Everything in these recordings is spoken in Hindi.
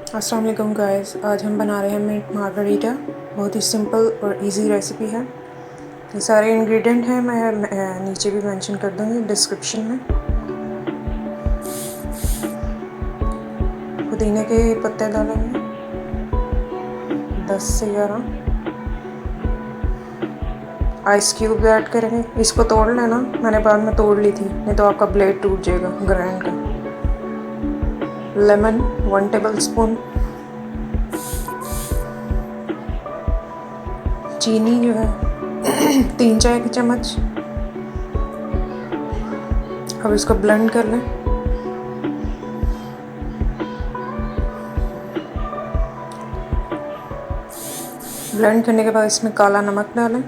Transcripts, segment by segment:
अस्सलाम वालेकुम गाइस, आज हम बना रहे हैं मिंट मार्गरीटा। बहुत ही सिंपल और इजी रेसिपी है। ये सारे इंग्रेडिएंट हैं, मैं नीचे भी मेंशन कर दूँगी डिस्क्रिप्शन में। पुदीने के पत्ते डालेंगे 10 से 11। आइस क्यूब ऐड करेंगे। इसको तोड़ लेना, मैंने बाद में तोड़ ली थी, नहीं तो आपका ब्लेड टूट जाएगा ग्राइंड का। Lemon 1 table spoon. चीनी जो है 3 चाय के चम्मच। अब इसको ब्लेंड कर लें। ब्लेंड करने के बाद इसमें काला नमक डालें,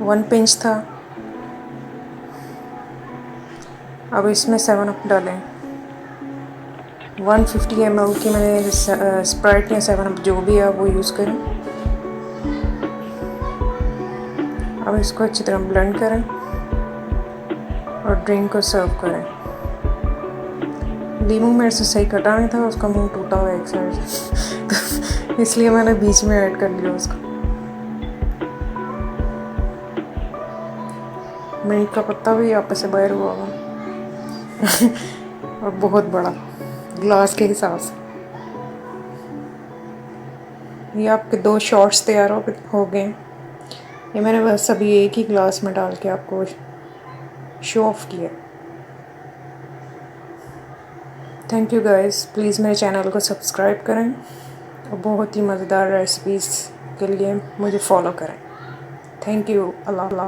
1 पिंच था। अब इसमें 7 अप डालें। 150 ml की मैंने स्प्राइट या 7 अप जो भी है वो यूज़ करें। अब इसको अच्छी तरह ब्लेंड करें और ड्रिंक को सर्व करें। लीमू मेरे से सही कटा नहीं था, उसका मुंह टूटा हुआ एक साइड तो इसलिए मैंने बीच में ऐड कर लिया उसको। मिंट का पत्ता भी आपस से बाहर हुआ होगा और बहुत बड़ा ग्लास के हिसाब से। ये आपके 2 शॉट्स तैयार हो गए। ये मैंने बस अभी एक ही ग्लास में डाल के आपको शो ऑफ किया। थैंक यू गाइस, प्लीज़ मेरे चैनल को सब्सक्राइब करें और बहुत ही मज़ेदार रेसिपीज़ के लिए मुझे फॉलो करें। Thank you. अल्लाह।